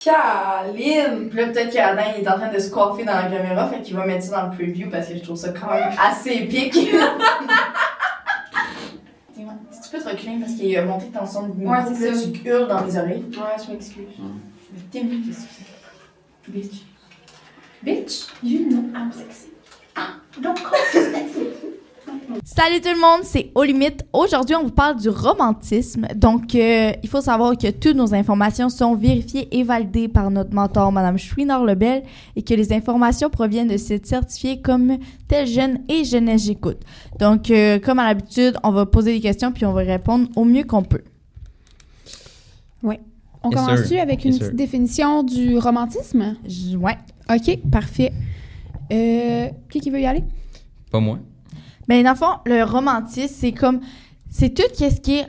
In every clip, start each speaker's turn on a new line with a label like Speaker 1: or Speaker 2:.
Speaker 1: Caline! Puis là, peut-être qu'Adam, il est en train de se coiffer dans la caméra, fait qu'il va mettre ça dans le preview parce que je trouve ça quand même assez épique. Tu peux te reculer parce qu'il a monté ton son de micro,
Speaker 2: ouais, c'est ça.
Speaker 1: Tu hurles dans mes oreilles.
Speaker 2: Ouais, je m'excuse.
Speaker 1: T'es mieux, qu'est-ce que c'est? Bitch.
Speaker 2: Bitch, you know I'm sexy. Don't call me sexy.
Speaker 3: Salut tout le monde, c'est Aux Limites. Aujourd'hui, on vous parle du romantisme. Donc, il faut savoir que toutes nos informations sont vérifiées et validées par notre mentor, Madame Chouinard-Lebel, et que les informations proviennent de sites certifiés comme Tel Jeune et Jeunesse J'écoute. Donc, comme à l'habitude, on va poser des questions puis on va répondre au mieux qu'on peut.
Speaker 2: Oui. On commence-tu avec une petite définition du romantisme?
Speaker 3: Ouais.
Speaker 2: OK, parfait. Qui veut y aller?
Speaker 3: Pas moi. Ben, dans le fond, le romantisme, c'est tout ce qui est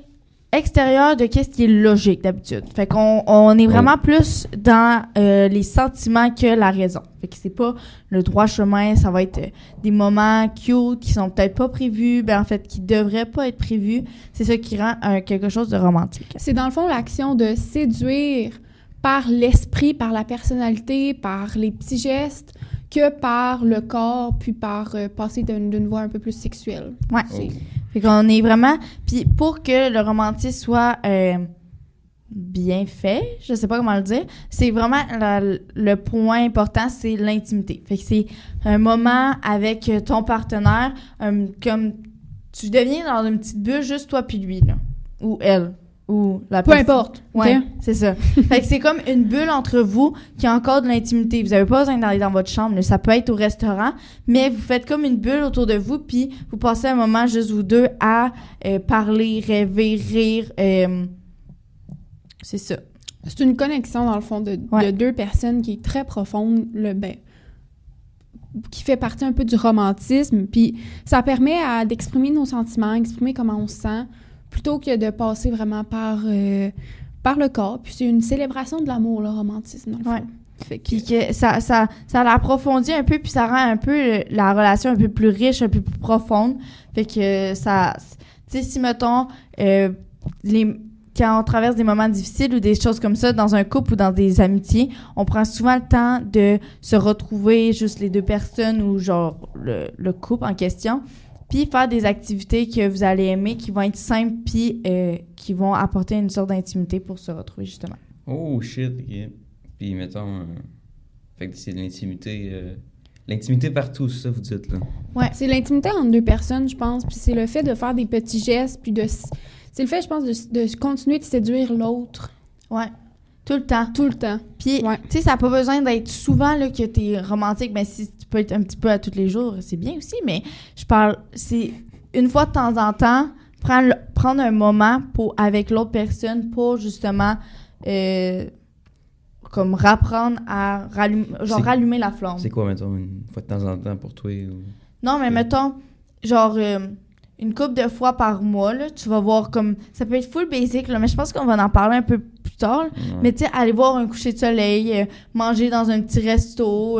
Speaker 3: extérieur de ce qui est logique d'habitude. Fait qu'on est vraiment plus dans les sentiments que la raison. Fait que c'est pas le droit chemin, ça va être des moments cute qui sont peut-être pas prévus, en fait, qui devraient pas être prévus. C'est ça qui rend quelque chose de romantique.
Speaker 2: C'est dans le fond l'action de séduire par l'esprit, par la personnalité, par les petits gestes, que par le corps, puis par passer d'une voie un peu plus sexuelle.
Speaker 3: Ouais. Fait qu'on est vraiment... Puis pour que le romantisme soit bien fait, je sais pas comment le dire, c'est vraiment le point important, c'est l'intimité. Fait que c'est un moment avec ton partenaire, comme tu deviens dans une petite bulle, juste toi puis lui, là. Ou elle. Ou la
Speaker 2: peu importe.
Speaker 3: Ouais,
Speaker 2: okay.
Speaker 3: C'est ça. Fait que c'est comme une bulle entre vous qui a encore de l'intimité. Vous avez pas besoin d'aller dans votre chambre, là. Ça peut être au restaurant, mais vous faites comme une bulle autour de vous, puis vous passez un moment juste vous deux à parler, rêver, rire. C'est ça.
Speaker 2: C'est une connexion, dans le fond, de deux personnes qui est très profonde, qui fait partie un peu du romantisme, puis ça permet d'exprimer nos sentiments, exprimer comment on se sent, plutôt que de passer vraiment par le corps. Puis c'est une célébration de l'amour, le romantisme, dans le fond.
Speaker 3: Ouais. Puis que ça l'approfondit un peu, puis ça rend un peu la relation un peu plus riche, un peu plus profonde. Fait que ça... Tu sais, si, mettons, quand on traverse des moments difficiles ou des choses comme ça dans un couple ou dans des amitiés, on prend souvent le temps de se retrouver, juste les deux personnes ou genre le couple en question, puis faire des activités que vous allez aimer, qui vont être simples, puis qui vont apporter une sorte d'intimité pour se retrouver, justement.
Speaker 4: Oh, shit, OK. Puis, mettons... fait que c'est de l'intimité... l'intimité partout, c'est ça, vous dites, là?
Speaker 2: Ouais, c'est l'intimité entre deux personnes, je pense, puis c'est le fait de faire des petits gestes, puis c'est le fait, je pense, de continuer de séduire l'autre.
Speaker 3: Ouais. Tout le temps.
Speaker 2: Tout le temps.
Speaker 3: Puis, tu sais, ça n'a pas besoin d'être souvent là, que t'es romantique. Ben, si tu peux être un petit peu à tous les jours, c'est bien aussi. Mais je parle, c'est une fois de temps en temps, prendre un moment avec l'autre personne pour justement, comme, rapprendre à rallumer la flamme.
Speaker 4: C'est quoi, mettons, une fois de temps en temps pour toi? Ou...
Speaker 3: Non, mais mettons, genre... une couple de fois par mois, là, tu vas voir comme... Ça peut être full basic, là, mais je pense qu'on va en parler un peu plus tard. Mais tu sais, aller voir un coucher de soleil, manger dans un petit resto,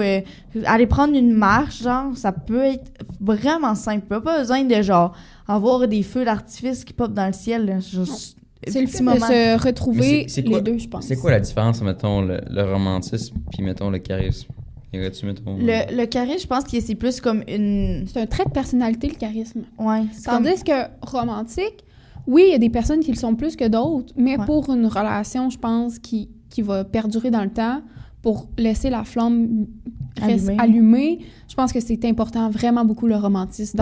Speaker 3: aller prendre une marche, genre, ça peut être vraiment simple. Pas besoin de, genre, avoir des feux d'artifice qui popent dans le ciel. Là, juste,
Speaker 2: c'est le fait de se retrouver les deux, je pense.
Speaker 4: C'est quoi la différence, mettons, le romantisme puis, mettons, le charisme?
Speaker 3: Le charisme, je pense que c'est plus comme une...
Speaker 2: C'est un trait de personnalité, le charisme.
Speaker 3: Ouais.
Speaker 2: Tandis que romantique, oui, il y a des personnes qui le sont plus que d'autres, mais pour une relation, je pense, qui va perdurer dans le temps, pour laisser la flamme allumée, je pense que c'est important, vraiment beaucoup, le romantisme.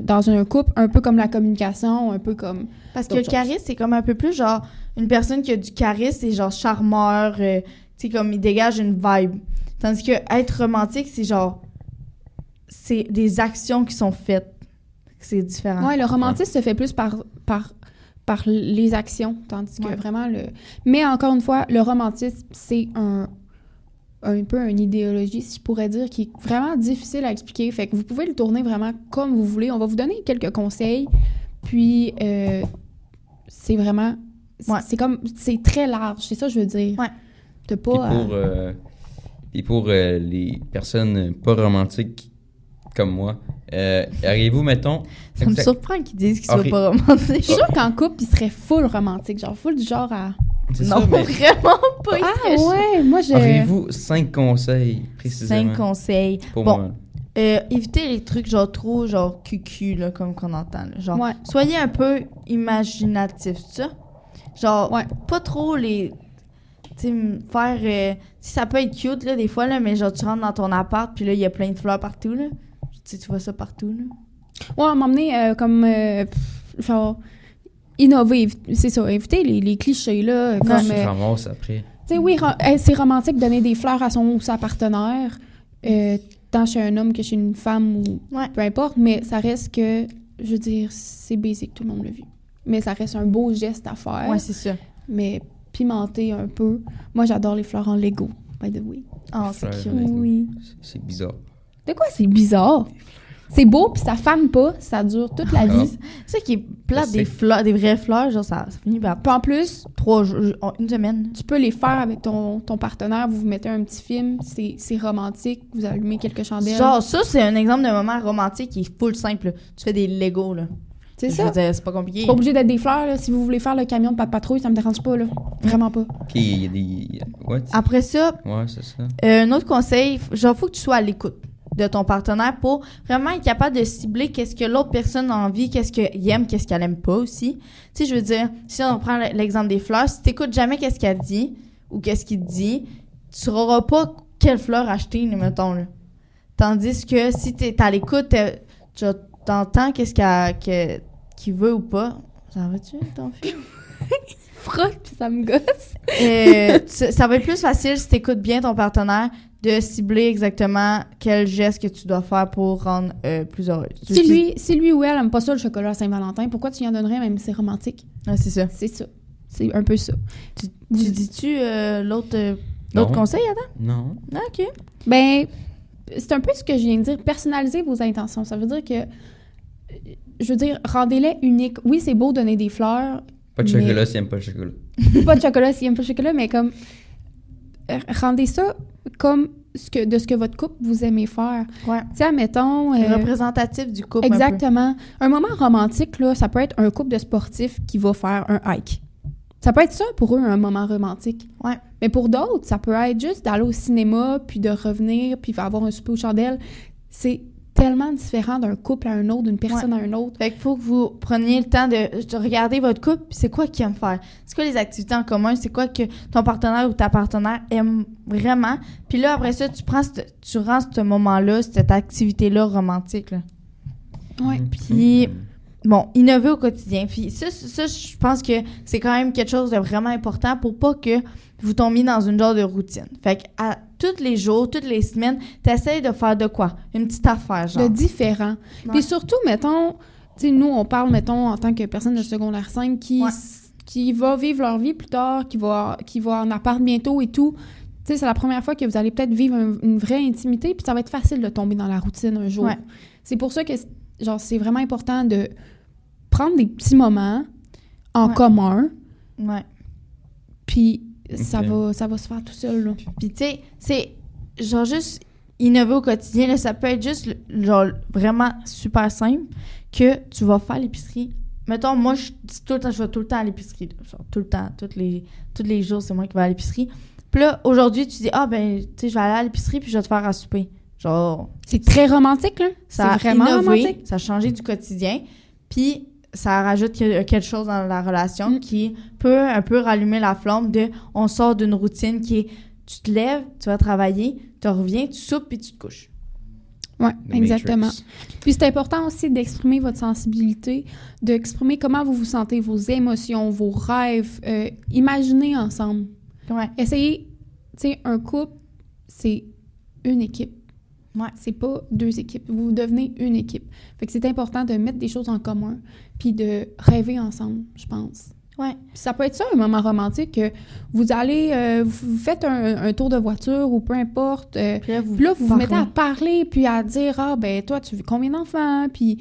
Speaker 2: Dans un couple, un peu comme la communication, un peu comme...
Speaker 3: Parce que le charisme, c'est comme un peu plus, genre, une personne qui a du charisme, c'est genre charmeur, tu sais, comme il dégage une vibe. Tandis que être romantique, c'est genre... C'est des actions qui sont faites. C'est différent.
Speaker 2: Ouais, le romantisme se fait plus par les actions, tandis que vraiment Mais encore une fois, le romantisme, c'est un peu une idéologie, si je pourrais dire, qui est vraiment difficile à expliquer. Fait que vous pouvez le tourner vraiment comme vous voulez. On va vous donner quelques conseils. Puis, c'est vraiment... C'est très large. C'est ça que je veux dire.
Speaker 3: Ouais.
Speaker 2: T'as pas...
Speaker 4: Et pour les personnes pas romantiques comme moi, arrivez-vous, mettons...
Speaker 3: Ça me surprend qu'ils disent qu'ils soient pas romantiques.
Speaker 2: Je suis sûre qu'en couple, ils seraient full romantiques, genre full du genre à
Speaker 4: C'est
Speaker 3: Non,
Speaker 4: ça, mais
Speaker 3: vraiment pas. il
Speaker 2: Ah
Speaker 3: serait chiant.
Speaker 2: ouais, moi j'ai...
Speaker 4: auriez-vous 5 conseils, précisément,
Speaker 3: 5 conseils.
Speaker 4: pour
Speaker 3: Bon,
Speaker 4: moi?
Speaker 3: évitez les trucs genre trop genre cucu, là, comme qu'on entend. Là. Genre,
Speaker 2: Ouais.
Speaker 3: soyez un peu imaginatif, c'est ça? Genre,
Speaker 2: Ouais.
Speaker 3: pas trop les... Tu sais, faire... ça peut être cute, là, des fois, là, mais genre, tu rentres dans ton appart, puis là, il y a plein de fleurs partout, là. Tu sais, tu vois ça partout, là.
Speaker 2: Ouais, m'emmener comme... genre... Innover, c'est ça, éviter les clichés, là, comme...
Speaker 4: Je ramasse après.
Speaker 2: Tu sais, oui, c'est romantique de donner des fleurs à son ou sa partenaire, tant chez un homme que chez une femme ou
Speaker 3: Ouais.
Speaker 2: peu importe, mais ça reste que, je veux dire, c'est basic, tout le monde l'a vu. Mais ça reste un beau geste à faire,
Speaker 3: Ouais, c'est ça.
Speaker 2: mais pimenté un peu. Moi, j'adore les fleurs en Lego, by the way.
Speaker 3: Ah, c'est
Speaker 4: Fleurs
Speaker 3: cute.
Speaker 4: en Lego.
Speaker 2: Oui.
Speaker 4: C'est bizarre.
Speaker 2: De quoi c'est bizarre? C'est beau, puis ça fane pas, ça dure toute la vie.
Speaker 3: C'est ça qui est plate
Speaker 4: Je
Speaker 3: des
Speaker 4: sais.
Speaker 3: fleurs, des vraies fleurs, genre, ça finit par
Speaker 2: Puis en plus,
Speaker 3: 3 jours, une semaine.
Speaker 2: tu peux les faire avec ton partenaire, vous mettez un petit film, c'est romantique, vous allumez quelques chandelles.
Speaker 3: Genre, ça, c'est un exemple de moment romantique qui est full simple. Là. Tu fais des Legos, là.
Speaker 2: c'est
Speaker 3: Je
Speaker 2: ça.
Speaker 3: veux dire, c'est pas compliqué.
Speaker 2: C'est pas obligé d'être des fleurs, là. Si vous voulez faire le camion de Pat Patrouille, ça me dérange pas, là. Vraiment pas.
Speaker 4: Ok, il y a des... Ouais,
Speaker 3: Après ça,
Speaker 4: ouais, c'est ça.
Speaker 3: un autre conseil, genre, faut que tu sois à l'écoute de ton partenaire pour vraiment être capable de cibler qu'est-ce que l'autre personne a envie, qu'est-ce qu'elle aime, qu'est-ce qu'elle aime pas aussi. Tu sais, je veux dire, si on prend l'exemple des fleurs, si t'écoutes jamais qu'est-ce qu'elle dit ou qu'est-ce qu'il te dit, tu sauras pas quelle fleur acheter, mettons, là. Tandis que si t'es à l'écoute, tu t'entends qu'est-ce qu'il veut ou pas. Ça va-tu, ton film?
Speaker 2: Frotte, puis ça me gosse.
Speaker 3: Ça va être plus facile si t'écoutes bien ton partenaire de cibler exactement quel geste que tu dois faire pour rendre plus heureuse.
Speaker 2: Si lui ou elle aime pas ça, le chocolat à Saint-Valentin, pourquoi tu y en donnerais, même si c'est romantique?
Speaker 3: Ouais, c'est ça.
Speaker 2: C'est ça. C'est un peu ça.
Speaker 3: Tu dis-tu l'autre
Speaker 4: Non.
Speaker 3: conseil, Adam?
Speaker 4: Non.
Speaker 3: Ah, OK.
Speaker 2: Ben, c'est un peu ce que je viens de dire. Personnalisez vos intentions. Ça veut dire que, je veux dire, rendez-les uniques. Oui, c'est beau donner des fleurs.
Speaker 4: Pas de
Speaker 2: mais-
Speaker 4: chocolat s'il aime pas le chocolat.
Speaker 2: Pas de chocolat s'il aime pas le chocolat, mais comme rendez ça comme ce que votre couple vous aimez faire.
Speaker 3: Ouais.
Speaker 2: Tu sais, admettons...
Speaker 3: Représentatif du couple.
Speaker 2: exactement. Un moment romantique, là, ça peut être un couple de sportifs qui va faire un hike. Ça peut être ça pour eux, un moment romantique.
Speaker 3: Ouais.
Speaker 2: Mais pour d'autres, ça peut être juste d'aller au cinéma, puis de revenir, puis avoir un souper aux chandelles. C'est tellement différent d'un couple à un autre, d'une personne à un autre.
Speaker 3: Fait qu'il faut que vous preniez le temps de regarder votre couple, puis c'est quoi qu'ils aiment faire. C'est quoi les activités en commun, c'est quoi que ton partenaire ou ta partenaire aime vraiment. Puis là, après ça, tu rends ce moment-là, cette activité-là romantique, là.
Speaker 2: Ouais.
Speaker 3: Puis, bon, innover au quotidien. Puis ça, je pense que c'est quand même quelque chose de vraiment important pour pas que vous tombiez dans une genre de routine. Fait que à tous les jours, toutes les semaines, t'essayes de faire de quoi? Une petite affaire, genre.
Speaker 2: De différent.
Speaker 3: Ouais.
Speaker 2: Puis surtout, mettons, tu sais, nous, on parle, mettons, en tant que personne de secondaire 5 qui va vivre leur vie plus tard, qui va en appart bientôt et tout. Tu sais, c'est la première fois que vous allez peut-être vivre une vraie intimité, puis ça va être facile de tomber dans la routine un jour.
Speaker 3: Ouais.
Speaker 2: C'est pour ça que, genre, c'est vraiment important de prendre des petits moments en
Speaker 3: Ouais.
Speaker 2: commun,
Speaker 3: Ouais.
Speaker 2: puis ça
Speaker 4: Ok.
Speaker 2: va se faire tout seul, là.
Speaker 3: Puis, tu sais, c'est genre juste innover au quotidien, là, ça peut être juste genre vraiment super simple que tu vas faire l'épicerie. Mettons, moi, je vais tout le temps à l'épicerie. Là, genre, tout le temps, tous les jours, c'est moi qui vais à l'épicerie. Puis là, aujourd'hui, tu dis, ah, ben, tu sais, je vais aller à l'épicerie puis je vais te faire à souper. Genre,
Speaker 2: C'est très romantique, là.
Speaker 3: ça a
Speaker 2: C'est vraiment
Speaker 3: innové,
Speaker 2: romantique.
Speaker 3: ça a changé du quotidien. Puis, ça rajoute quelque chose dans la relation qui peut un peu rallumer la flamme de on sort d'une routine qui est tu te lèves, tu vas travailler, tu reviens, tu soupes puis tu te couches.
Speaker 2: Oui,
Speaker 4: The
Speaker 2: exactement.
Speaker 4: Matrix.
Speaker 2: Puis c'est important aussi d'exprimer votre sensibilité, d'exprimer comment vous vous sentez, vos émotions, vos rêves. Imaginez ensemble.
Speaker 3: Ouais.
Speaker 2: Essayez, tu sais, un couple, c'est une équipe.
Speaker 3: Ouais.
Speaker 2: C'est pas deux équipes. Vous devenez une équipe. Fait que c'est important de mettre des choses en commun puis de rêver ensemble, je pense.
Speaker 3: Ouais.
Speaker 2: Puis ça peut être ça, un moment romantique, que vous allez, vous faites un tour de voiture ou peu importe.
Speaker 3: Puis là,
Speaker 2: Puis là, vous vous
Speaker 3: parlez.
Speaker 2: mettez à parler, puis à dire, ah, ben toi, tu veux combien d'enfants? Puis,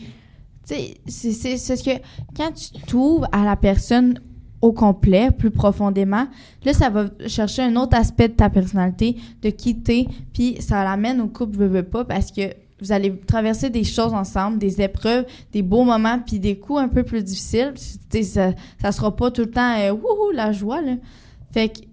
Speaker 3: Tu sais, c'est ce que quand tu t'ouvres à la personne au complet, plus profondément, là, ça va chercher un autre aspect de ta personnalité, de qui t'es, puis ça l'amène au couple veut pas, parce que vous allez traverser des choses ensemble, des épreuves, des beaux moments, puis des coups un peu plus difficiles. Tu sais, ça sera pas tout le temps wouhou, la joie, là. Fait que, tu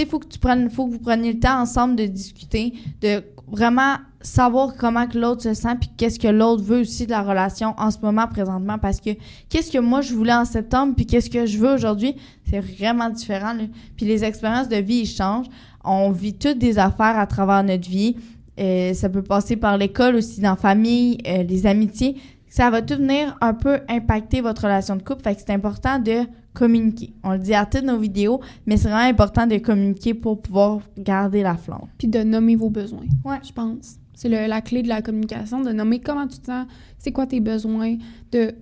Speaker 3: sais, faut que vous preniez le temps ensemble de discuter, de vraiment savoir comment que l'autre se sent puis qu'est-ce que l'autre veut aussi de la relation en ce moment, présentement, parce que qu'est-ce que moi je voulais en septembre puis qu'est-ce que je veux aujourd'hui, c'est vraiment différent, là. Puis les expériences de vie, ils changent. On vit toutes des affaires à travers notre vie. Ça peut passer par l'école aussi, dans la famille, les amitiés. Ça va tout venir un peu impacter votre relation de couple. Fait que c'est important de communiquer. On le dit à toutes nos vidéos, mais c'est vraiment important de communiquer pour pouvoir garder la flamme.
Speaker 2: Puis de nommer vos besoins,
Speaker 3: Ouais.
Speaker 2: je pense. C'est la clé de la communication, de nommer comment tu te sens, c'est quoi tes besoins, de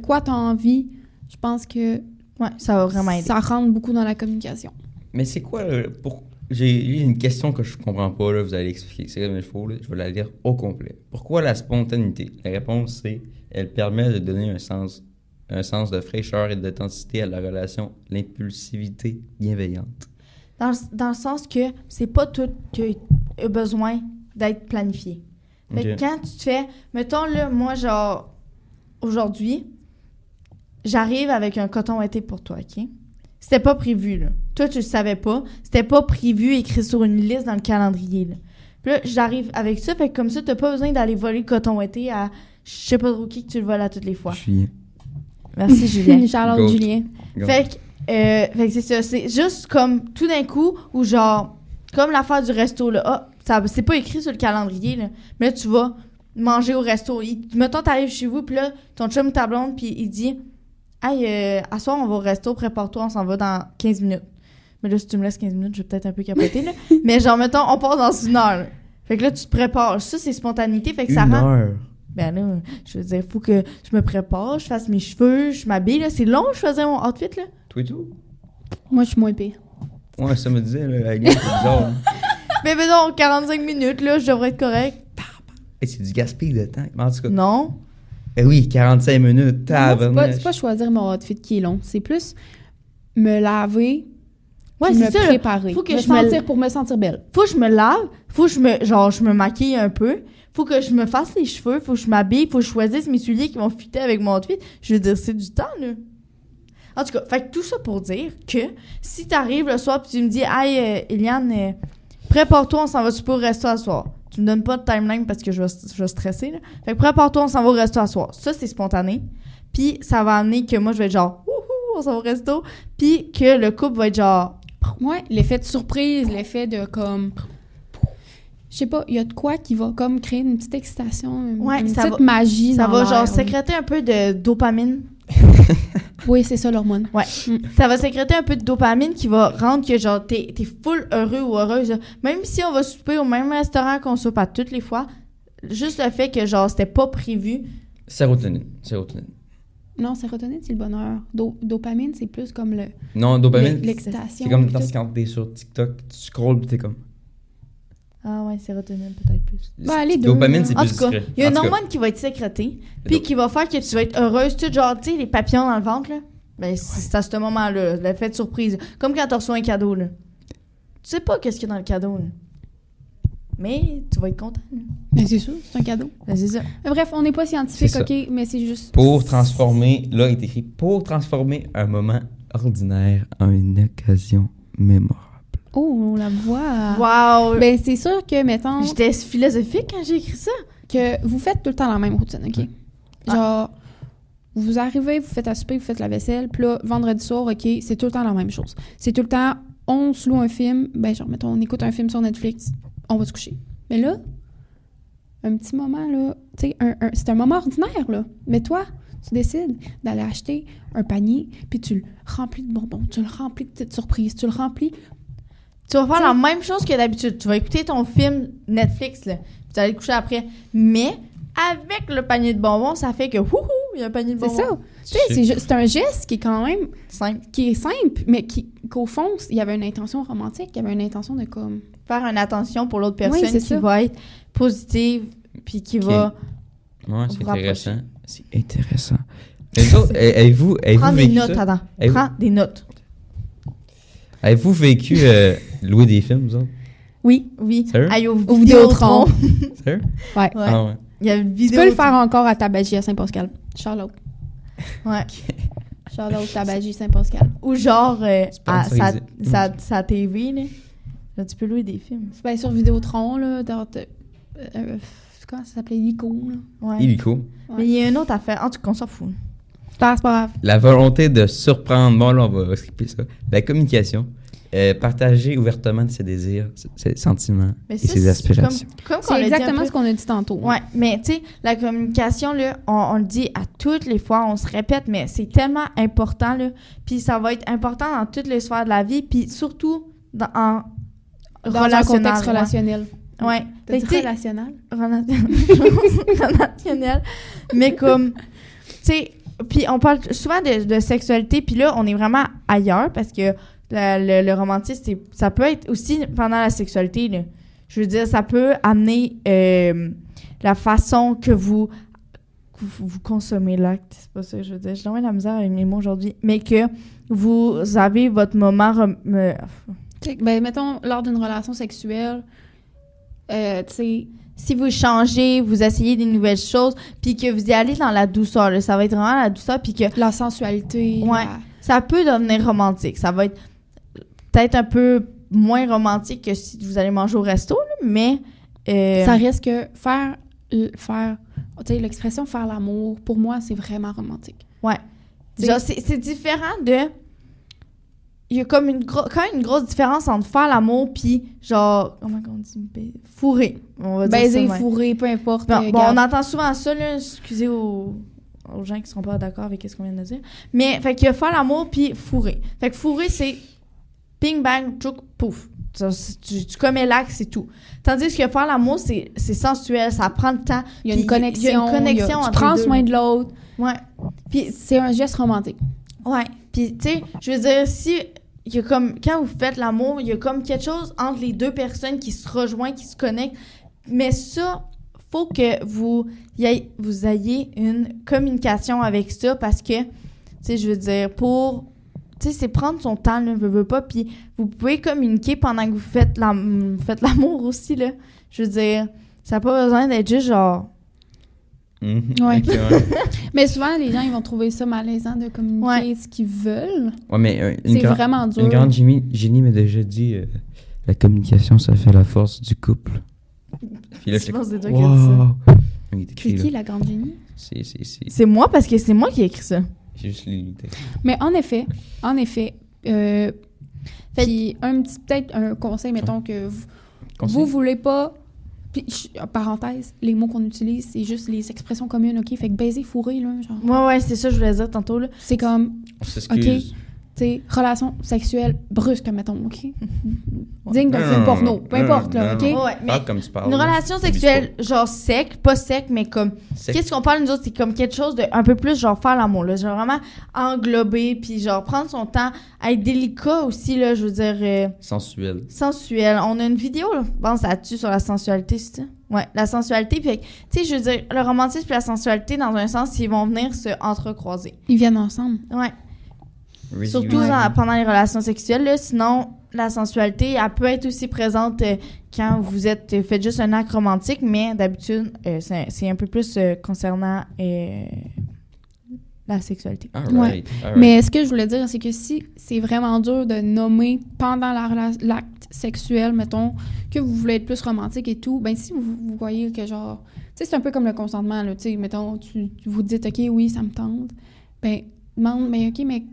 Speaker 2: quoi tu as envie. Je pense que
Speaker 3: Ouais, ça va vraiment aider.
Speaker 2: ça rentre beaucoup dans la communication.
Speaker 4: Mais c'est quoi, j'ai eu une question que je comprends pas, là, vous allez expliquer. C'est comme il faut, là, je vais la lire au complet. Pourquoi la spontanéité? La réponse, c'est elle permet de donner un sens de fraîcheur et d'authenticité à la relation, l'impulsivité bienveillante.
Speaker 3: Dans le sens que c'est pas tout qui a besoin d'être planifié. Fait que
Speaker 4: Ok.
Speaker 3: quand tu te fais... Mettons, là, moi, genre, aujourd'hui, j'arrive avec un coton ouaté pour toi, OK? C'était pas prévu, là. Toi, tu le savais pas. C'était pas prévu, écrit sur une liste dans le calendrier, là. Puis là, j'arrive avec ça, fait que comme ça, t'as pas besoin d'aller voler le coton ouaté à... Je sais pas trop qui que tu le voles à toutes les fois.
Speaker 4: Julien.
Speaker 3: Merci, Julien.
Speaker 2: Charlotte
Speaker 4: Go.
Speaker 2: Julien.
Speaker 4: Go.
Speaker 3: Fait que c'est ça. C'est juste comme tout d'un coup, ou genre, comme l'affaire du resto, là. Ah, c'est pas écrit sur le calendrier, là. Mais là, tu vas manger au resto. Mettons, t'arrives chez vous, puis là, ton chum ou ta blonde, puis il dit hey, à soir, on va au resto, prépare-toi, on s'en va dans 15 minutes. Mais là, si tu me laisses 15 minutes, je vais peut-être un peu capoter, là. Mais genre, mettons, on part dans une heure, là. Fait que là, tu te prépares. Ça, c'est spontanéité, fait que ça
Speaker 4: Une
Speaker 3: rend.
Speaker 4: heure.
Speaker 3: Ben là, je veux dire, faut que je me prépare, je fasse mes cheveux, je m'habille, là. C'est long, je faisais mon outfit, là.
Speaker 4: Toi et tout?
Speaker 2: Moi, je suis moins pire.
Speaker 4: Ouais, ça me disait, là, la gueule, c'est bizarre. Hein.
Speaker 3: Mais non, 45 minutes, là, je devrais être correct.
Speaker 4: Hey, c'est du gaspillage de temps. Mais en tout cas,
Speaker 3: Non.
Speaker 4: eh oui, 45 minutes,
Speaker 2: Moi, c'est pas choisir mon outfit qui est long. C'est plus me laver,
Speaker 3: Ouais,
Speaker 2: puis
Speaker 3: c'est
Speaker 2: me
Speaker 3: ça. Là.
Speaker 2: préparer.
Speaker 3: Faut que
Speaker 2: me
Speaker 3: je me
Speaker 2: sentir pour me sentir belle.
Speaker 3: Faut que je me lave, faut que je me maquille un peu, faut que je me fasse les cheveux, faut que je m'habille, faut que je choisisse mes souliers qui vont fitter avec mon outfit. Je veux dire, c'est du temps, là. En tout cas, fait que tout ça pour dire que si t'arrives le soir pis tu me dis « Hey, Eliane, prépare-toi, on s'en va super au resto à soir. » Tu me donnes pas de timeline parce que je vais stresser, là. Fait que prépare-toi, on s'en va au resto à soir. Ça, c'est spontané. Puis ça va amener que moi, je vais être genre « Wouhou, on s'en va au resto. » Puis que le couple va être genre
Speaker 2: Ouais, l'effet de surprise, l'effet de comme... Je sais pas, il y a de quoi qui va comme créer une petite excitation, une
Speaker 3: ça
Speaker 2: petite
Speaker 3: va-
Speaker 2: magie
Speaker 3: ça
Speaker 2: dans
Speaker 3: va
Speaker 2: l'air,
Speaker 3: genre
Speaker 2: là.
Speaker 3: sécréter un peu de dopamine.
Speaker 2: Oui, c'est ça l'hormone.
Speaker 3: Ouais. Ça va sécréter un peu de dopamine qui va rendre que genre t'es full heureux ou heureuse. Là. Même si on va souper au même restaurant qu'on soupe à toutes les fois, juste le fait que genre c'était pas prévu.
Speaker 4: Sérotonine.
Speaker 2: Non, sérotonine, c'est le bonheur. Dopamine, c'est plus comme
Speaker 4: Non, dopamine,
Speaker 2: l'excitation.
Speaker 4: c'est comme
Speaker 2: puis tout.
Speaker 4: quand t'es sur TikTok, tu scrolls pis t'es comme...
Speaker 3: Ah ouais, sérotonine peut-être plus.
Speaker 2: Ben, les deux,
Speaker 4: Dopamine,
Speaker 2: là.
Speaker 4: c'est
Speaker 3: En
Speaker 4: plus
Speaker 3: tout cas,
Speaker 4: discret.
Speaker 3: il y a
Speaker 4: En
Speaker 3: une
Speaker 4: tout cas,
Speaker 3: hormone qui va être sécrétée, puis qui va faire que tu vas être heureuse, tout genre, tu sais, les papillons dans le ventre, là. Ben, c'est à ce moment-là, l'effet de surprise. Comme quand tu reçois un cadeau, là. Tu sais pas qu'est-ce qu'il y a dans le cadeau, là. Mais tu vas être content, là.
Speaker 2: Ben, c'est sûr, c'est un cadeau.
Speaker 3: Ben, c'est ça.
Speaker 2: Mais bref, on n'est pas scientifique,
Speaker 4: C'est ça.
Speaker 2: OK, mais c'est juste...
Speaker 4: Pour transformer, là, il est écrit, pour transformer un moment ordinaire en une occasion mémorable.
Speaker 2: Oh, la voix!
Speaker 3: Wow!
Speaker 2: Ben, c'est sûr que, mettons,
Speaker 3: J'étais philosophique quand j'ai écrit ça.
Speaker 2: que vous faites tout le temps la même routine, OK? Genre, vous arrivez, vous faites à souper, vous faites la vaisselle, puis là, vendredi soir, OK, c'est tout le temps la même chose. C'est tout le temps, on se loue un film, ben genre, mettons, on écoute un film sur Netflix, on va se coucher. Mais là, un petit moment, là, tu sais, c'est un moment ordinaire, là. Mais toi, tu décides d'aller acheter un panier, puis tu le remplis de bonbons, tu le remplis de petites surprises, tu le remplis...
Speaker 3: Tu vas faire
Speaker 2: T'sais-
Speaker 3: la même chose que d'habitude. Tu vas écouter ton film Netflix, là. Puis tu vas aller te coucher après. Mais avec le panier de bonbons, ça fait que wouhou, il y a un panier de
Speaker 2: C'est
Speaker 3: bonbons.
Speaker 2: ça. Tu sais, c'est un geste qui est quand même...
Speaker 3: Simple.
Speaker 2: qui est simple, mais qu'au fond, il y avait une intention romantique, il y avait une intention de comme...
Speaker 3: Faire une attention pour l'autre personne
Speaker 2: Oui, c'est
Speaker 3: qui
Speaker 2: ça.
Speaker 3: va être positive, puis qui
Speaker 4: Ok.
Speaker 3: va
Speaker 4: Ouais, c'est
Speaker 3: Vous
Speaker 4: intéressant. C'est intéressant. Mais vous autres, avez-vous
Speaker 3: prendre des
Speaker 4: vécu
Speaker 3: notes,
Speaker 4: ça?
Speaker 3: Adam.
Speaker 4: Avez-vous-
Speaker 3: Prends des notes.
Speaker 4: Avez-vous vécu louer des films, vous autres?
Speaker 2: Oui,
Speaker 3: Oui.
Speaker 4: Sérieux?
Speaker 3: Aïe, au
Speaker 2: Au
Speaker 3: Vidéotron.
Speaker 4: Sérieux?
Speaker 2: ouais.
Speaker 3: Ouais.
Speaker 4: Ah ouais.
Speaker 3: Il y a une
Speaker 2: Tu
Speaker 3: vidéo.
Speaker 2: peux le faire encore à Tabagie à Saint-Pascal. Charlotte.
Speaker 3: Ouais.
Speaker 2: Shout out Tabagie Saint-Pascal.
Speaker 3: Ou genre, à
Speaker 4: Sponsorisé.
Speaker 3: sa TV, là. Là, tu peux louer des films.
Speaker 2: C'est bien sur Vidéotron, là. Comment ça s'appelait? Illico, là.
Speaker 3: Ouais.
Speaker 4: Illico.
Speaker 2: Ouais.
Speaker 3: Mais il y a une autre affaire. En tout cas, on s'en fout.
Speaker 2: C'est pas grave.
Speaker 4: La volonté de surprendre, bon là on va skipper ça. La communication, partager ouvertement ses désirs, ses sentiments
Speaker 3: Mais
Speaker 4: et
Speaker 3: ça,
Speaker 4: ses
Speaker 3: c'est
Speaker 4: aspirations.
Speaker 3: Comme qu'on
Speaker 2: C'est
Speaker 3: l'a dit un
Speaker 2: exactement
Speaker 3: peu.
Speaker 2: ce qu'on a dit tantôt.
Speaker 3: Ouais, mais tu sais, la communication, là, on le dit à toutes les fois, on se répète, mais c'est tellement important, là. Puis ça va être important dans toutes les sphères de la vie, puis surtout dans un
Speaker 2: Contexte relationnel.
Speaker 3: Ouais.
Speaker 2: T'as
Speaker 3: Fait
Speaker 2: dit
Speaker 3: que, tu sais,
Speaker 2: relationnel?
Speaker 3: relationnel. Mais comme, tu sais, puis on parle souvent de sexualité, puis là, on est vraiment ailleurs parce que le romantisme, ça peut être aussi pendant la sexualité, là. Je veux dire, ça peut amener la façon que vous consommez l'acte. C'est pas ça que je veux dire. J'ai vraiment la misère avec mes mots aujourd'hui. Mais que vous avez votre moment...
Speaker 2: Ben, mettons, lors d'une relation sexuelle, tu sais...
Speaker 3: Si vous changez, vous essayez des nouvelles choses, puis que vous y allez dans la douceur, là, ça va être vraiment la douceur, puis que
Speaker 2: La sensualité.
Speaker 3: Ouais. ça peut devenir romantique. Ça va être peut-être un peu moins romantique que si vous allez manger au resto, là, mais...
Speaker 2: Ça risque que faire tu sais, l'expression « faire l'amour », pour moi, c'est vraiment romantique.
Speaker 3: Ouais. Genre, c'est différent de... Il y a comme quand même une grosse différence entre faire l'amour puis genre... Comment on dit? Fourrer. On va dire
Speaker 2: Baiser,
Speaker 3: ça, ouais.
Speaker 2: fourrer, peu importe.
Speaker 3: Bon,
Speaker 2: regarde.
Speaker 3: on entend souvent ça, là. Excusez aux gens qui seront pas d'accord avec ce qu'on vient de dire. Mais, fait qu'il y a faire l'amour puis fourrer. Fait que fourrer, c'est ping, bang, tchouk, pouf. Tu commets l'acte, c'est tout. Tandis que faire l'amour, c'est sensuel, ça prend le temps.
Speaker 2: Il y a une connexion.
Speaker 3: Il y a une connexion
Speaker 2: tu
Speaker 3: entre
Speaker 2: prends
Speaker 3: les deux.
Speaker 2: soin de l'autre.
Speaker 3: Ouais. Puis,
Speaker 2: C'est un geste romantique.
Speaker 3: ouais. Puis, tu sais, je veux dire, si... Il y a comme... Quand vous faites l'amour, il y a comme quelque chose entre les deux personnes qui se rejoignent, qui se connectent. Mais ça, faut que vous ayez une communication avec ça parce que, tu sais, je veux dire, pour... Tu sais, c'est prendre son temps, là, veut pas. Puis vous pouvez communiquer pendant que vous faites l'amour aussi, là. Je veux dire, ça n'a pas besoin d'être juste genre...
Speaker 2: Ouais.
Speaker 4: Ok, ouais.
Speaker 2: Mais souvent, les gens, ils vont trouver ça malaisant de communiquer
Speaker 3: Ouais.
Speaker 2: ce qu'ils veulent.
Speaker 4: Ouais, mais
Speaker 2: C'est vraiment dur.
Speaker 4: une grande génie m'a déjà dit la communication, ça fait la force du couple. Puis là,
Speaker 3: Je pense que c'est toi
Speaker 4: wow.
Speaker 3: qui as dit ça.
Speaker 4: Il est écrit,
Speaker 2: C'est qui,
Speaker 4: là.
Speaker 2: la grande génie?
Speaker 4: C'est
Speaker 3: C'est moi parce que c'est moi qui ai écrit ça.
Speaker 4: j'ai juste lu le texte.
Speaker 2: Mais en effet, puis peut-être un conseil, mettons, que vous voulez pas... Puis, parenthèse, les mots qu'on utilise, c'est juste les expressions communes, OK? Fait que baiser, fourrer, là, genre...
Speaker 3: Ouais, c'est ça que je voulais dire tantôt, là.
Speaker 2: C'est comme,
Speaker 4: On s'excuse.
Speaker 2: tu sais, relation sexuelle brusque, mettons, OK? Digne d'un
Speaker 4: Non,
Speaker 2: film
Speaker 4: non,
Speaker 2: porno,
Speaker 4: non,
Speaker 2: peu importe,
Speaker 4: non,
Speaker 2: là,
Speaker 4: non,
Speaker 2: OK?
Speaker 4: non.
Speaker 3: Ouais, mais
Speaker 4: Parle comme tu parles.
Speaker 3: une relation sexuelle, genre sec, pas sec, mais comme...
Speaker 4: Sec.
Speaker 3: Qu'est-ce qu'on parle, nous autres? C'est comme quelque chose de un peu plus, genre, faire l'amour, là. Genre, vraiment englober, puis genre, prendre son temps, être délicat aussi, là, je veux dire...
Speaker 4: Sensuel.
Speaker 3: sensuel. On a une vidéo, là, je pense, là-dessus, sur la sensualité, c'est ça? Ouais, la sensualité. Puis, tu sais, je veux dire, le romantisme et la sensualité, dans un sens, ils vont venir se entrecroiser.
Speaker 2: Ils viennent ensemble.
Speaker 3: Ouais.
Speaker 4: Really,
Speaker 3: Surtout
Speaker 4: really.
Speaker 3: pendant les relations sexuelles, là. Sinon, la sensualité, elle peut être aussi présente quand vous faites juste un acte romantique, mais d'habitude, c'est un peu plus concernant la sexualité.
Speaker 4: All
Speaker 2: Ouais.
Speaker 4: right, all right.
Speaker 2: Mais ce que je voulais dire, c'est que si c'est vraiment dur de nommer pendant l'acte sexuel, mettons, que vous voulez être plus romantique et tout, ben si vous voyez que genre... Tu sais, c'est un peu comme le consentement, là, tu sais, mettons, tu vous dites, OK, oui, ça me tente, ben demande, mais OK, mais tu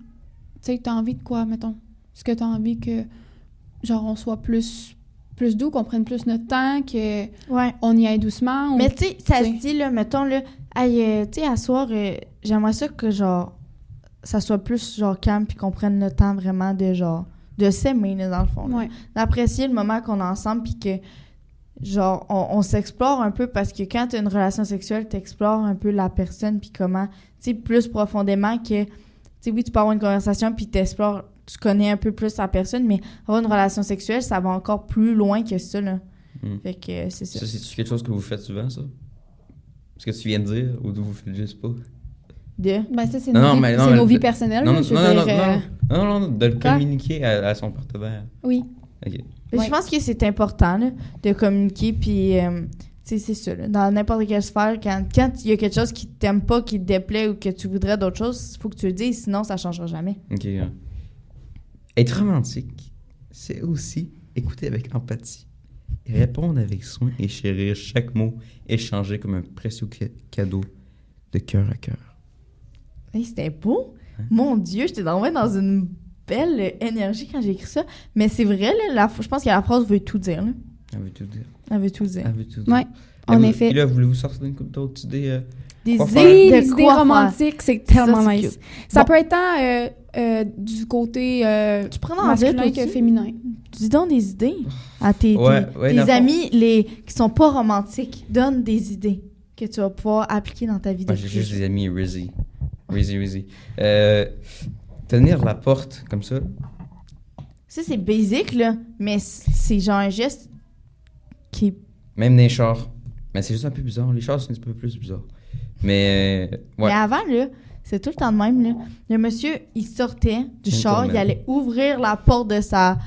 Speaker 2: sais, t'as envie de quoi, mettons? Est-ce que t'as envie que, genre, on soit plus doux, qu'on prenne plus notre temps, que
Speaker 3: Ouais.
Speaker 2: on y aille doucement?
Speaker 3: Mais tu sais, ça
Speaker 2: t'sais.
Speaker 3: se dit, là, mettons, là, hey, tu sais, à soir, j'aimerais ça que, genre, ça soit plus, genre, calme, puis qu'on prenne le temps vraiment de, genre, de s'aimer, là, dans le fond. là.
Speaker 2: Ouais.
Speaker 3: D'apprécier le moment qu'on est ensemble, puis que, genre, on s'explore un peu, parce que quand tu as une relation sexuelle, tu explores un peu la personne, puis comment, tu sais, plus profondément que, tu sais, oui, tu peux avoir une conversation, puis tu connais un peu plus la personne, mais avoir une relation sexuelle, ça va encore plus loin que ça, là. Fait que c'est ça.
Speaker 4: Ça, c'est quelque chose que vous faites souvent, ça? Ce que tu viens de dire, ou vous faites juste pas?
Speaker 3: De...
Speaker 2: Ben ça, c'est
Speaker 4: Non,
Speaker 2: nos,
Speaker 4: mais
Speaker 2: vies,
Speaker 4: non,
Speaker 2: c'est
Speaker 4: mais-
Speaker 2: nos vies personnelles.
Speaker 4: Non,
Speaker 2: là,
Speaker 4: non,
Speaker 2: je
Speaker 4: non,
Speaker 2: veux
Speaker 4: non,
Speaker 2: dire,
Speaker 4: non, de le
Speaker 2: Quoi?
Speaker 4: communiquer à son partenaire.
Speaker 2: Oui.
Speaker 4: OK.
Speaker 3: Mais
Speaker 2: Ouais.
Speaker 3: je pense que c'est important là, de communiquer puis tu c'est ça, là. Dans n'importe quelle sphère, quand il y a quelque chose qui t'aime pas, qui te déplaît ou que tu voudrais d'autres choses, il faut que tu le dises, sinon ça changera jamais.
Speaker 4: Ok. Être romantique, c'est aussi écouter avec empathie, et répondre avec soin et chérir chaque mot échangé comme un précieux cadeau de cœur à cœur.
Speaker 3: Hey, c'était beau!
Speaker 4: Hein?
Speaker 3: Mon Dieu, j'étais dans une belle énergie quand j'ai écrit ça. Mais c'est vrai, là, je pense que la phrase veut tout dire. Là.
Speaker 4: Elle veut tout dire.
Speaker 3: Elle veut tout dire.
Speaker 4: Elle veut tout dire.
Speaker 2: Ouais, en effet.
Speaker 4: Et là, voulez-vous sortir une couple d'autres idées?
Speaker 3: Des
Speaker 4: Quoi
Speaker 3: idées
Speaker 4: faire?
Speaker 2: Oui,
Speaker 3: de
Speaker 2: les idées
Speaker 3: quoi faire.
Speaker 2: romantiques, c'est tellement
Speaker 3: Ça, c'est
Speaker 2: nice.
Speaker 3: cute.
Speaker 2: Ça
Speaker 3: Bon.
Speaker 2: peut être tant du côté
Speaker 3: Tu prends en dire
Speaker 2: masculin que
Speaker 3: aussi?
Speaker 2: féminin.
Speaker 3: Tu donnes des idées à tes
Speaker 4: Ouais, dans le fond.
Speaker 3: amis qui sont pas romantiques. Donne des idées que tu vas pouvoir appliquer dans ta vie de
Speaker 4: Moi, j'ai
Speaker 3: tous les
Speaker 4: juste
Speaker 3: jours.
Speaker 4: des amis Rizzy. Rizzy. Tenir la porte comme ça.
Speaker 3: Ça, c'est basic, là, mais c'est genre un geste qui...
Speaker 4: Même dans les chars. Mais c'est juste un peu bizarre. Les chars, c'est un petit peu plus bizarre. Mais, ouais.
Speaker 3: Mais avant, là, c'est tout le temps de même, là. Le monsieur, il sortait du char, il allait ouvrir la porte de sa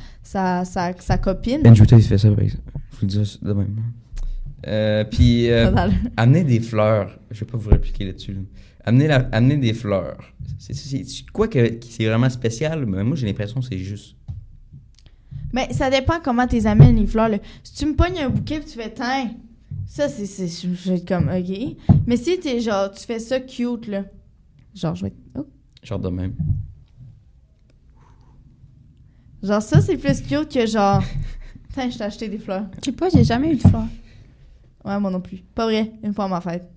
Speaker 3: copine.
Speaker 4: Ben Jouta, il fait ça, par exemple. Je vous le dis de même. Puis, amener des fleurs. Je vais pas vous répliquer là-dessus. Là. Amener des fleurs. C'est quoi que c'est vraiment spécial, mais moi, j'ai l'impression que c'est juste.
Speaker 3: Mais ça dépend comment tu amènes les fleurs, là. Si tu me pognes un bouquet et tu fais « Tiens! » Ça, je vais être comme « OK. » Mais si t'es genre, tu fais ça cute, là. Genre, je vais être... Oh.
Speaker 4: Genre de même.
Speaker 3: Genre, ça, c'est plus cute que genre... Tiens, je t'ai acheté des fleurs.
Speaker 2: Je sais pas, j'ai jamais eu de fleurs.
Speaker 3: Ouais, moi non plus. Pas vrai, une fois à ma fête.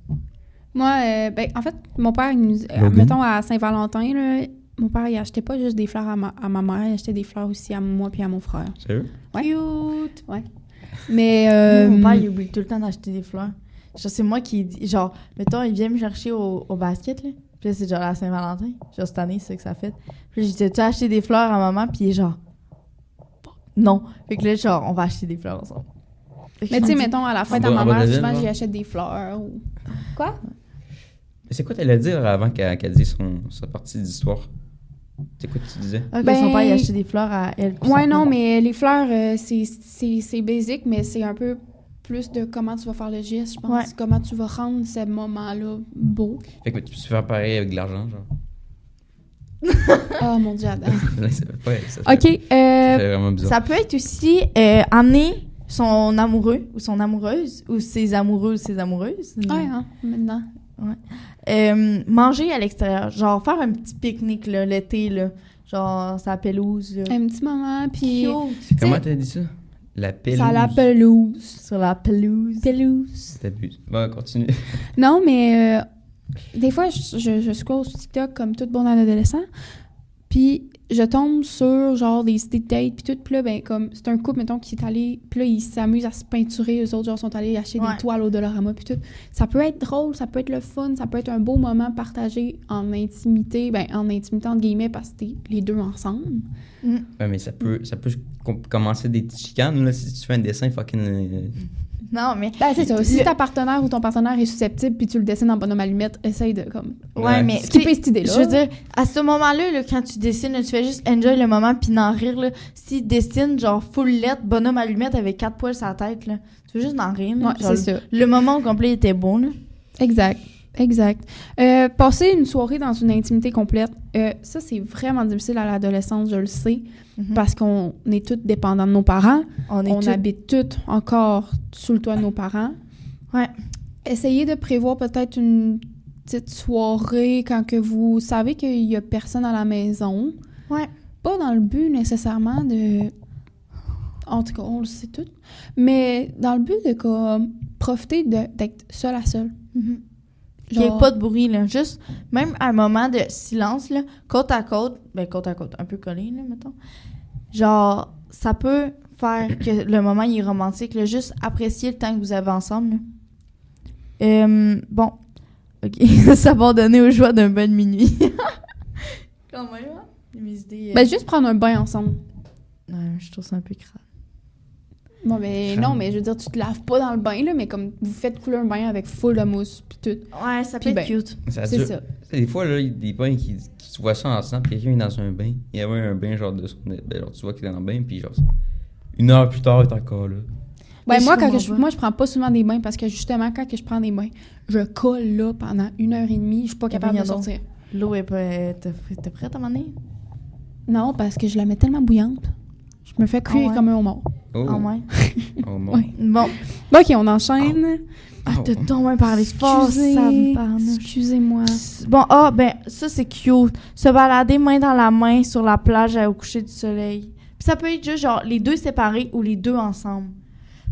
Speaker 2: Moi, ben, en fait, mon père, il nous, mettons à Saint-Valentin, là, mon père, il achetait pas juste des fleurs à ma mère, il achetait des fleurs aussi à moi puis à mon frère.
Speaker 4: Sérieux?
Speaker 2: Ouais.
Speaker 3: Cute!
Speaker 2: Ouais. Mais,
Speaker 3: Mon père, il oublie tout le temps d'acheter des fleurs. Genre, c'est moi qui dis... Genre, mettons, il vient me chercher au basket, là. Puis là, c'est genre la Saint-Valentin. Genre, cette année, c'est ça que ça fait. Puis là, j'ai dit, tu as acheté des fleurs à maman? Puis il est genre... Non. Fait que là, genre, on va acheter des fleurs ensemble.
Speaker 2: mais tu sais, mettons, à la fête
Speaker 4: En
Speaker 2: à ma
Speaker 4: bas de la
Speaker 2: mère,
Speaker 4: ville,
Speaker 2: souvent,
Speaker 4: genre?
Speaker 2: j'y achète des fleurs. Ou... Quoi?
Speaker 4: Mais c'est quoi t'allais dire avant qu'elle dise sa partie d'histoire? C'est quoi que tu disais?
Speaker 3: Ah, que
Speaker 2: Ben-
Speaker 3: son père, il a acheté des fleurs à elle. puis
Speaker 2: Ouais,
Speaker 3: son
Speaker 2: non,
Speaker 3: père.
Speaker 2: mais les fleurs, c'est basique, mais c'est un peu plus de comment tu vas faire le geste, je pense.
Speaker 3: Ouais.
Speaker 2: Comment tu vas rendre ce moment-là beau.
Speaker 4: Fait que tu peux faire pareil avec de l'argent, genre.
Speaker 2: Oh mon Dieu, Adam.
Speaker 4: Là, ça fait pas. Ça fait,
Speaker 2: OK,
Speaker 4: ça fait vraiment bizarre.
Speaker 3: Ça peut être aussi amener son amoureux ou son amoureuse ou ses amoureux ou ses amoureuses.
Speaker 2: ouais, hein, maintenant.
Speaker 3: Manger à l'extérieur. Genre faire un petit pique-nique là, l'été, là. Genre sa pelouse. Là.
Speaker 2: Un petit moment, puis
Speaker 3: Cute.
Speaker 4: Comment t'as dit ça? La pelouse.
Speaker 2: ça la pelouse.
Speaker 3: Sur la pelouse.
Speaker 2: Pelouse.
Speaker 4: T'abuses. Bon, continue.
Speaker 2: Non, mais des fois, je scroll sur TikTok comme toute bonne adolescent, puis je tombe sur genre des idées de date, puis tout, puis là, ben comme, c'est un couple, mettons, qui est allé, puis là, ils s'amusent à se peinturer, eux autres, genre, sont allés acheter
Speaker 3: Ouais.
Speaker 2: des toiles au Dollarama, puis tout. Ça peut être drôle, ça peut être le fun, ça peut être un beau moment partagé en intimité, entre guillemets, parce que t'es les deux ensemble.
Speaker 4: Ouais, mais ça peut commencer des petites chicanes, là, si tu fais un dessin fucking.
Speaker 3: Non, mais...
Speaker 2: Ben, c'est ça. Si
Speaker 3: Le-
Speaker 2: ta partenaire ou ton partenaire est susceptible, puis tu le dessines en bonhomme allumette, essaye de, comme,
Speaker 3: Ouais, mais...
Speaker 2: skipper
Speaker 3: tu sais,
Speaker 2: cette idée-là.
Speaker 3: Je veux dire, à ce moment-là, là, quand tu dessines, là, tu fais juste enjoy le moment puis n'en rire. Là. Si tu dessines genre full lettre, bonhomme allumette avec 4 poils sur la tête, là, tu veux juste en rire. Là,
Speaker 2: Ouais,
Speaker 3: genre,
Speaker 2: c'est ça.
Speaker 3: Le moment au complet était bon. Là.
Speaker 2: Exact. Passer une soirée dans une intimité complète, ça, c'est vraiment difficile à l'adolescence, je le sais, parce qu'on est tous dépendants de nos parents. On habite tous encore sous le toit de nos parents.
Speaker 3: Ouais.
Speaker 2: Essayez de prévoir peut-être une petite soirée quand que vous savez qu'il y a personne à la maison.
Speaker 3: Ouais.
Speaker 2: Pas dans le but nécessairement de... En tout cas, on le sait tout. Mais dans le but de comme, profiter d'être seul à seul.
Speaker 3: Qu'il n'y ait pas de bruit, là. Juste, même à un moment de silence, là, côte à côte, un peu collé, là, mettons. Genre, ça peut faire que le moment, il est romantique, là. Juste apprécier le temps que vous avez ensemble, là. Bon. OK. S'abandonner aux joies d'un bain de minuit. Quand même, hein? Mes idées...
Speaker 2: Ben, juste prendre un bain ensemble.
Speaker 3: Ouais, je trouve ça un peu crade.
Speaker 2: Bon, ben non, mais je veux dire, tu te laves pas dans le bain, là, mais comme vous faites couler un bain avec full de mousse, puis tout.
Speaker 3: Ouais, ça
Speaker 2: Puis
Speaker 3: peut être cute.
Speaker 2: C'est ça.
Speaker 4: Des fois, là, il y a des bains qui tu vois ça ensemble, puis quelqu'un est dans un bain. Il y avait un bain, genre, de son. Ben, genre, tu vois qu'il est dans le bain, puis genre, 1 heure plus tard, il est encore là.
Speaker 2: Ben,
Speaker 3: Je
Speaker 2: moi,
Speaker 3: comprends pas.
Speaker 2: moi, je prends pas souvent des bains parce que justement, quand que je prends des bains, je colle là pendant 1h30, je suis pas capable de
Speaker 3: voyons donc.
Speaker 2: sortir.
Speaker 3: L'eau est pas... T'es prête à m'emmener?
Speaker 2: Non, parce que je la mets tellement bouillante. Je me fais cuire
Speaker 3: Ah ouais?
Speaker 2: comme un homard.
Speaker 4: Oh,
Speaker 3: Ah ouais?
Speaker 4: oh mon.
Speaker 2: Ouais.
Speaker 3: Bon.
Speaker 2: Bon, OK, on enchaîne.
Speaker 3: Ah, t'as donc bien parlé fort, ça me parle.
Speaker 2: Excusez-moi.
Speaker 3: Bon, ben, ça, c'est cute. Se balader main dans la main sur la plage au coucher du soleil. Puis ça peut être juste, genre, les deux séparés ou les deux ensemble.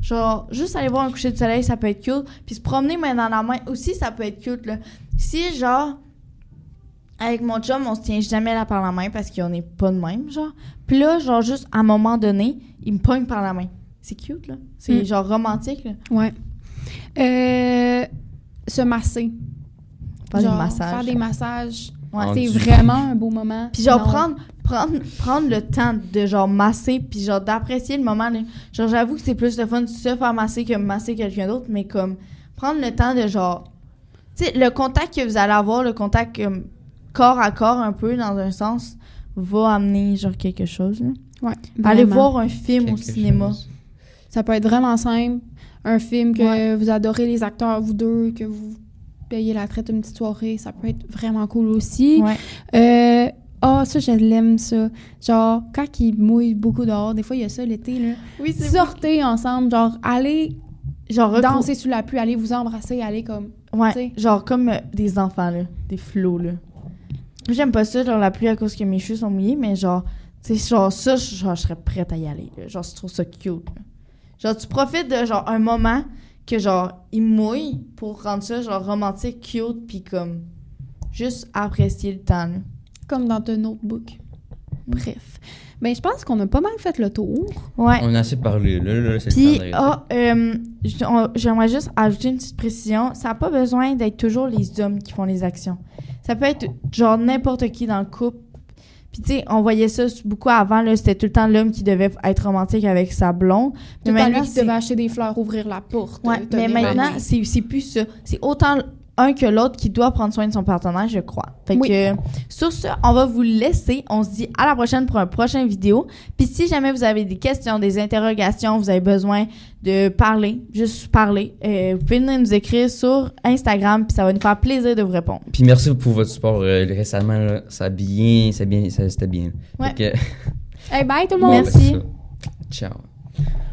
Speaker 3: Genre, juste aller voir un coucher de soleil, ça peut être cute. Puis se promener main dans la main aussi, ça peut être cute, là. Si, genre, avec mon chum, on se tient jamais là par la main parce qu'on est pas de même, genre. Puis là, genre, juste à un moment donné, il me pogne par la main. C'est cute, là. C'est genre romantique, là.
Speaker 2: Ouais. Se masser.
Speaker 3: Faire des
Speaker 2: Genre,
Speaker 3: massages.
Speaker 2: Faire des massages.
Speaker 3: Ouais.
Speaker 2: C'est
Speaker 4: Rendu.
Speaker 2: vraiment un beau moment.
Speaker 3: Puis genre,
Speaker 2: Non.
Speaker 3: prendre le temps de genre masser, puis genre d'apprécier le moment. Là. Genre, j'avoue que c'est plus le fun de se faire masser que masser quelqu'un d'autre, mais comme prendre le temps de genre. Tu sais, le contact que vous allez avoir, le contact corps à corps, un peu, dans un sens, va amener genre quelque chose. Là.
Speaker 2: Ouais,
Speaker 3: Allez
Speaker 2: vraiment.
Speaker 3: voir un film au
Speaker 4: Quelque
Speaker 3: cinéma.
Speaker 4: chose.
Speaker 2: Ça peut être vraiment simple. Un film que
Speaker 3: Ouais.
Speaker 2: vous adorez les acteurs, vous deux, que vous payez la traite une petite soirée. Ça peut être vraiment cool aussi.
Speaker 3: Ouais.
Speaker 2: Ça, je l'aime, ça. Genre, quand il mouille beaucoup dehors, des fois, il y a ça l'été, là.
Speaker 3: Oui, c'est
Speaker 2: Sortez ensemble, genre, allez
Speaker 3: genre
Speaker 2: danser sous la pluie, allez vous embrasser, allez comme...
Speaker 3: Ouais,
Speaker 2: t'sais.
Speaker 3: genre comme des enfants, là. Des flots, là. J'aime pas ça, genre la pluie à cause que mes cheveux sont mouillés, mais genre, tu sais, genre ça, genre, je serais prête à y aller, là. Genre, je trouve ça cute, là. Genre, tu profites de, genre, un moment que, genre, il mouille pour rendre ça, genre, romantique, cute, puis comme, juste apprécier le temps, là.
Speaker 2: Comme dans The Notebook. Bref. Ben, je pense qu'on a pas mal fait le tour.
Speaker 3: Ouais.
Speaker 4: On a assez parlé. Là, c'est
Speaker 3: Puis,
Speaker 4: le temps d'arrêter.
Speaker 3: j'aimerais juste ajouter une petite précision. Ça n'a pas besoin d'être toujours les hommes qui font les actions. Ça peut être, genre, n'importe qui dans le couple. Puis, tu sais, on voyait ça beaucoup avant, là. C'était tout le temps l'homme qui devait être romantique avec sa blonde.
Speaker 2: Tout le temps,
Speaker 3: maintenant,
Speaker 2: lui qui devait acheter des fleurs, ouvrir la porte.
Speaker 3: Ouais, mais
Speaker 2: donner la
Speaker 3: maintenant,
Speaker 2: main.
Speaker 3: c'est plus ça. C'est autant un que l'autre qui doit prendre soin de son partenaire, je crois. Fait
Speaker 2: Oui.
Speaker 3: que, sur ce, on va vous laisser. On se dit à la prochaine pour un prochain vidéo. Puis si jamais vous avez des questions, des interrogations, vous avez besoin de parler, juste parler, vous pouvez venir nous écrire sur Instagram, puis ça va nous faire plaisir de vous répondre.
Speaker 4: Puis merci pour votre support récemment. Là, c'était bien.
Speaker 3: Ouais.
Speaker 4: Fait que-
Speaker 2: Hey, bye tout le monde!
Speaker 3: Merci.
Speaker 4: Ciao.